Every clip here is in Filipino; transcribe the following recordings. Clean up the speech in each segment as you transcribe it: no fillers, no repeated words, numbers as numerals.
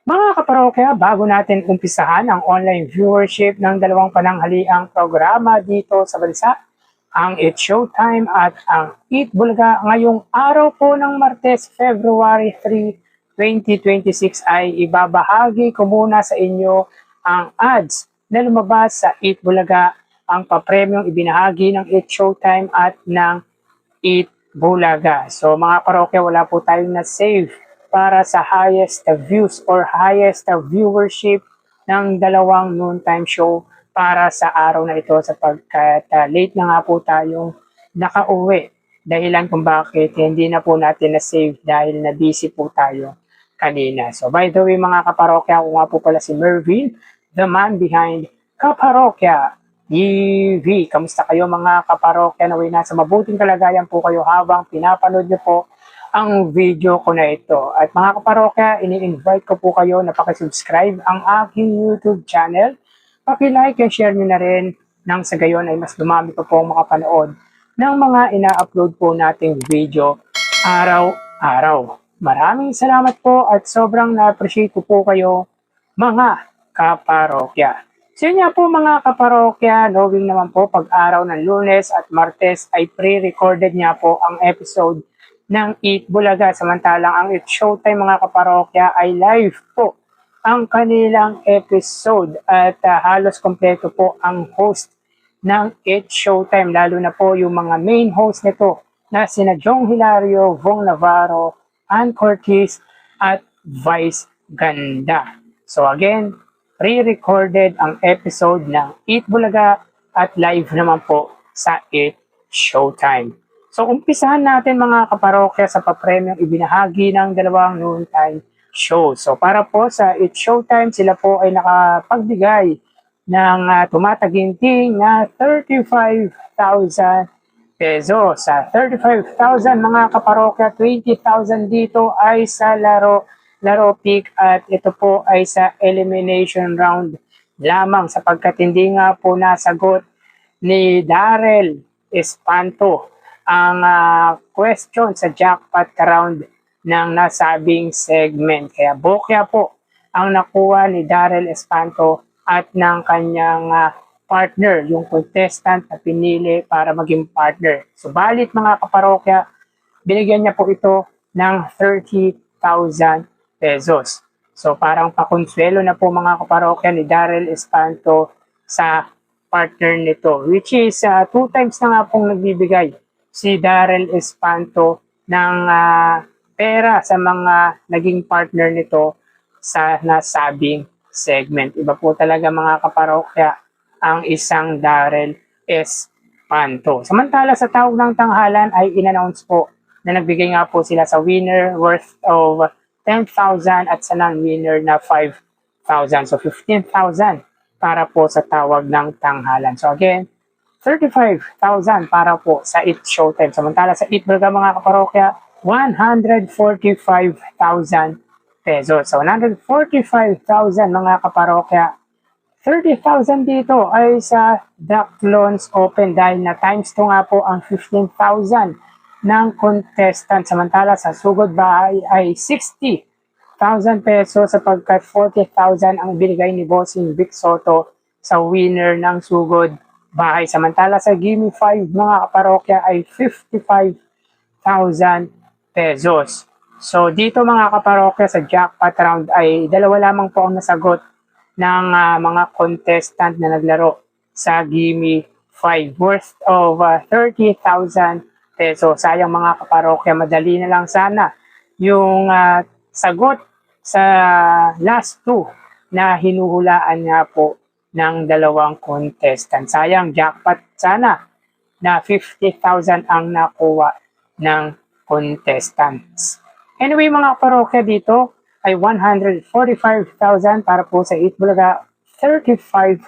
Mga kaparokya, bago natin umpisahan ang online viewership ng dalawang pananghaliang programa dito sa bansa, ang It's Showtime at ang Eat Bulaga ngayong araw po ng Martes, February 3, 2026 ay ibabahagi ko muna sa inyo ang ads na lumabas sa Eat Bulaga, ang papremyong ibinahagi ng It's Showtime at ng Eat Bulaga. So mga parokya, wala po tayong na-save para sa highest views or highest viewership ng dalawang noontime show para sa araw na ito sapagkat late na nga po tayong nakauwi. Dahilan kung bakit hindi na po natin na-save dahil na busy po tayo kanina. So by the way mga kaparokya, ako nga po pala si Mervin, the man behind Kaparokya TV. Kamusta kayo mga kaparokya? Naway nasa mabuting kalagayan po kayo habang pinapanood niyo po ang video ko na ito. At mga kaparokya, ini-invite ko po kayo na pakisubscribe ang aking YouTube channel. Paki-like and share nyo na rin nang sa gayon ay mas dumami pa po makapanood ng mga ina-upload po nating video araw-araw. Maraming salamat po at sobrang na-appreciate ko po kayo mga kaparokya. So yun nga po mga kaparokya, knowing naman po pag-araw ng Lunes at Martes ay pre-recorded niya po ang episode ng Eat Bulaga. Samantalang ang It's Showtime mga kaparokya ay live po ang kanilang episode at halos kompleto po ang host ng It's Showtime, lalo na po yung mga main host nito na sina Jong Hilario, Vong Navarro, Ann Cortez at Vice Ganda. So again, pre-recorded ang episode ng Eat Bulaga at live naman po sa It's Showtime. So umpisahan natin mga kaparokya sa papremyong ibinahagi ng dalawang noontime show. So para po sa It's Showtime, sila po ay nakapagbigay ng tumataginting na 35,000 pesos. Sa 35,000 mga kaparokya, 20,000 dito ay sa laro pick at ito po ay sa elimination round lamang sapagkat hindi nga po nasagot ni Darrell Espanto ang question sa jackpot round ng nasabing segment. Kaya bokya po ang nakuha ni Darrell Espanto at ng kanyang partner, yung contestant na pinili para maging partner. Subalit mga kaparokya, binigyan niya po ito ng 30,000 pesos. So parang pakonsuelo na po mga kaparokya ni Darrell Espanto sa partner nito, which is 2 times na nga pong nagbibigay si Darrell Espanto ng pera sa mga naging partner nito sa nasabing segment. Iba po talaga mga kaparokya ang isang Darrell Espanto. Samantala sa tawag ng tanghalan ay in-announce po na nagbigay nga po sila sa winner worth of 10,000 at sa non-winner na 5,000. So 15,000 para po sa tawag ng tanghalan. So again, 35,000 para po sa It's Showtime. Samantala sa Eat Bulaga mga kaparokya, 145,000 pesos. So 145,000 mga kaparokya, 30,000 dito ay sa Duck Loans Open dahil na times 2 nga po ang 15,000 ng contestant. Samantala sa Sugod Bahay ay 60,000 pesos sapagkat 40,000 ang binigay ni Bossing Vic Soto sa winner ng Sugod Bahay. Samantala sa Gimme 5 mga kaparokya ay 55,000 pesos. So dito mga kaparokya sa jackpot round ay dalawa lamang po ang nasagot ng mga contestant na naglaro sa Gimme 5 worth of 30,000 pesos. Sayang mga kaparokya, madali na lang sana yung sagot sa last 2 na hinuhulaan nga po ng dalawang contestant. Sayang, jackpot sana na 50,000 ang nakuha ng contestants. Anyway mga parokya, dito ay 145,000 para po sa Eat Bulaga, 35,000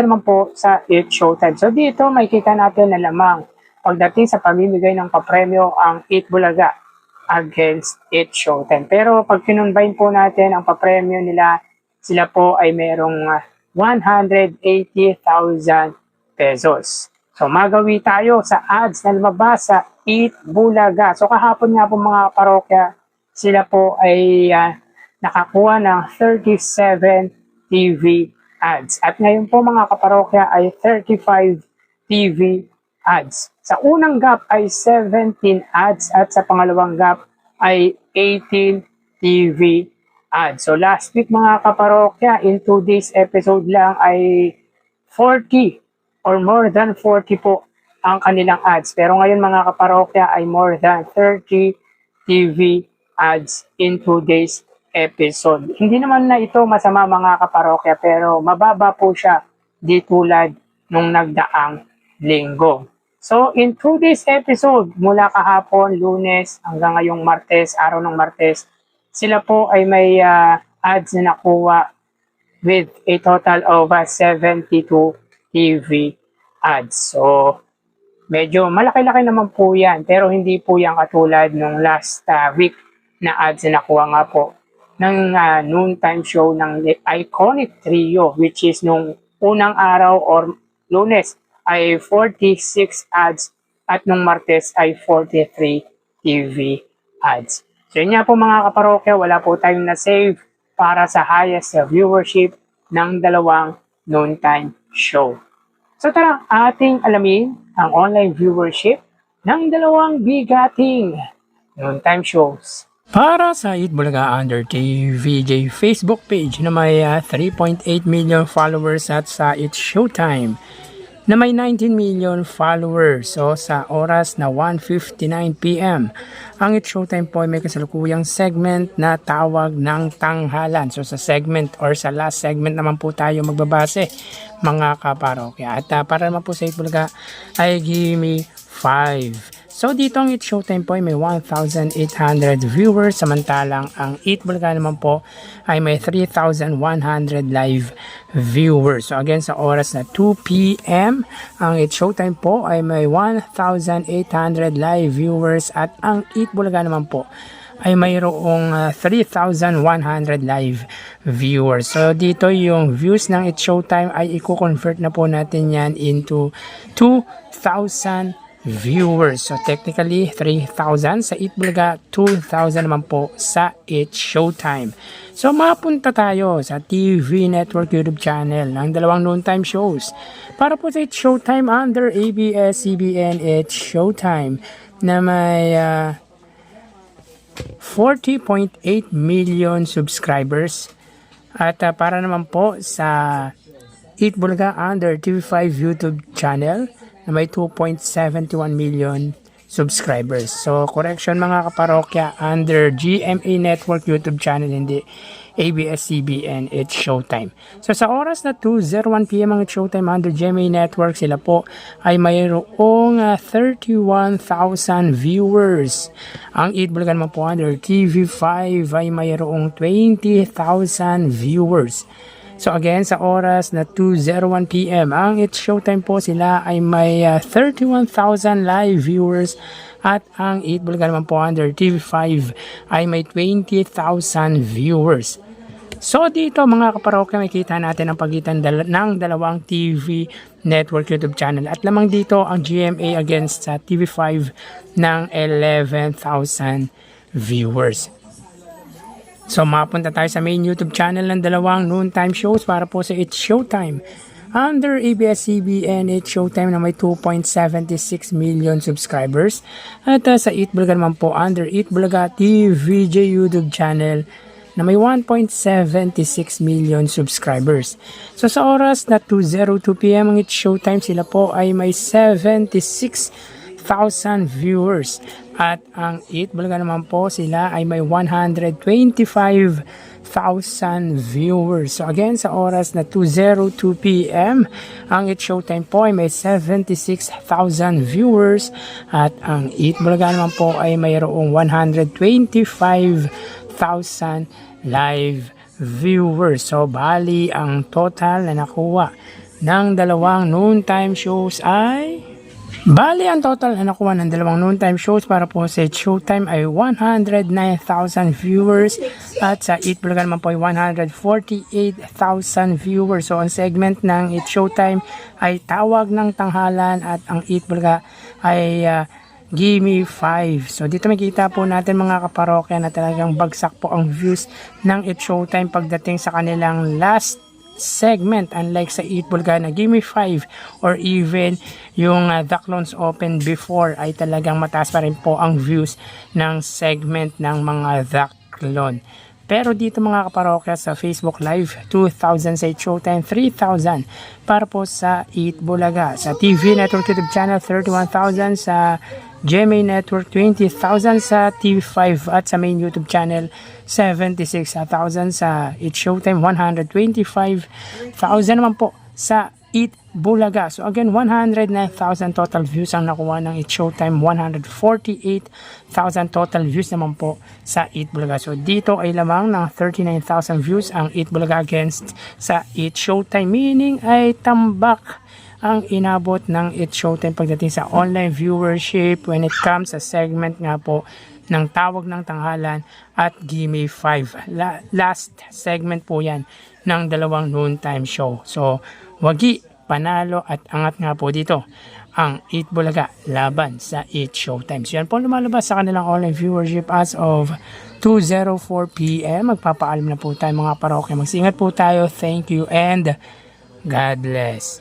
naman po sa It's Showtime. So dito may kita natin na lamang pagdating sa pamimigay ng papremyo ang Eat Bulaga against It's Showtime. Pero pag kinunbayin po natin ang papremyo nila, sila po ay merong 180,000 pesos. So magawi tayo sa ads na lumabas sa Eat Bulaga. So kahapon nga po mga parokya, sila po ay nakakuha ng 37 TV ads. At ngayon po mga kaparokya ay 35 TV ads. Sa unang gap ay 17 ads at sa pangalawang gap ay 18 TV ads. So last week mga kaparokya, in today's episode lang ay 40 or more than 40 po ang kanilang ads. Pero ngayon mga kaparokya ay more than 30 TV ads in today's episode. Hindi naman na ito masama mga kaparokya pero mababa po siya di tulad nung nagdaang linggo. So in today's episode, mula kahapon, Lunes hanggang ngayong Martes, araw ng Martes, sila po ay may ads na nakuha with a total of 72 TV ads. So medyo malaki-laki naman po yan pero hindi po yan katulad nung last week na ads na nakuha nga po ng noontime show ng Iconic Trio, which is nung unang araw or Lunes ay 46 ads at nung Martes ay 43 TV ads. So yun nga po mga kaparokya, wala po tayong na-save para sa highest viewership ng dalawang noontime show. So tara, ating alamin ang online viewership ng dalawang bigating noontime shows. Para sa Eat Bulaga Under TVJ Facebook page na may 3.8 million followers at sa It's Showtime na may 19 million followers. So sa oras na 1:59 PM, ang It's Showtime po ay may kasalukuyang segment na tawag ng tanghalan. So sa segment or sa last segment naman po tayo magbabase mga kaparokya. At para naman po sa Eat Bulaga ay give me 5. So dito ang It's Showtime po ay may 1,800 viewers, samantalang ang Eat Bulaga naman po ay may 3,100 live viewers. So again sa oras na 2 PM, ang It's Showtime po ay may 1,800 live viewers at ang Eat Bulaga naman po ay mayroong 3,100 live viewers. So dito yung views ng It's Showtime ay i-convert na po natin yan into 2,000 viewers. So technically 3,000 sa Eat Bulaga, 2,000 naman po sa It's Showtime. So mapunta tayo sa TV Network YouTube channel ng dalawang noontime shows. Para po sa It's Showtime under ABS-CBN It's Showtime na may 40.8 million subscribers. At para naman po sa Eat Bulaga under TV5 YouTube channel na may 2.71 million subscribers. So, correction mga kaparokya, under GMA Network YouTube channel, hindi ABS-CBN It's Showtime. So, sa oras na 2:01 PM ang It's Showtime under GMA Network, sila po ay mayroong 31,000 viewers. Ang Eat Bulaga naman po under TV5 ay mayroong 20,000 viewers. So again, sa oras na 2:01 PM, ang It's Showtime po sila ay may 31,000 live viewers at ang Eat Bulaga naman po under TV5 ay may 20,000 viewers. So dito mga kaparokya, makikita natin ang pagitan ng dalawang TV network YouTube channel at lamang dito ang GMA against sa TV5 ng 11,000 viewers. So mapunta tayo sa main YouTube channel ng dalawang noontime shows para po sa It's Showtime. Under ABS-CBN It's Showtime na may 2.76 million subscribers. At sa Eat Bulaga naman po under Eat Bulaga TVJ YouTube channel na may 1.76 million subscribers. So sa oras na 2:02 PM ang It's Showtime, sila po ay may 76,000 viewers. At ang Eat Bulaga naman po sila ay may 125,000 viewers. So again, sa oras na 2:02 PM, ang It's Showtime po ay may 76,000 viewers. At ang Eat Bulaga naman po ay mayroong 125,000 live viewers. So bali, ang total na nakuha ng dalawang noontime shows ay... Bali, ang total na nakuha ng dalawang noontime shows para po sa It's Showtime ay 109,000 viewers at sa Eat Bulaga naman po ay 148,000 viewers. So, ang segment ng It's Showtime ay tawag ng tanghalan at ang Eat Bulaga ay Gimme 5. So dito makita po natin mga kaparokya na talagang bagsak po ang views ng It's Showtime pagdating sa kanilang last segment, unlike sa Eat Bulga na Gimme 5 or even yung The Clones Open before ay talagang mataas pa rin po ang views ng segment ng mga The Clone. Pero dito mga kaparokya sa Facebook Live, 2,000 sa It's Showtime, 3,000 para po sa Eat Bulaga. Sa TV Network YouTube channel, 31,000 sa GMA Network, 20,000 sa TV5 at sa main YouTube channel, 76,000 sa It's Showtime, 125,000 naman po sa Eat Bulaga. So again, 109,000 total views ang nakuha ng It's Showtime, 148,000 total views naman po sa Eat Bulaga. So dito ay lamang ng 39,000 views ang Eat Bulaga against sa It's Showtime, meaning ay tambak ang inabot ng It's Showtime pagdating sa online viewership when it comes sa segment nga po ng Tawag ng Tanghalan at Gimme 5. Last segment po yan ng dalawang noontime show. So, wagi, panalo at angat nga po dito ang Eat Bulaga laban sa It's Showtime. So, yan po lumalabas sa kanilang online viewership as of 2:04 PM. Magpapaalam na po tayo mga parokya. Magsingat po tayo. Thank you and God bless.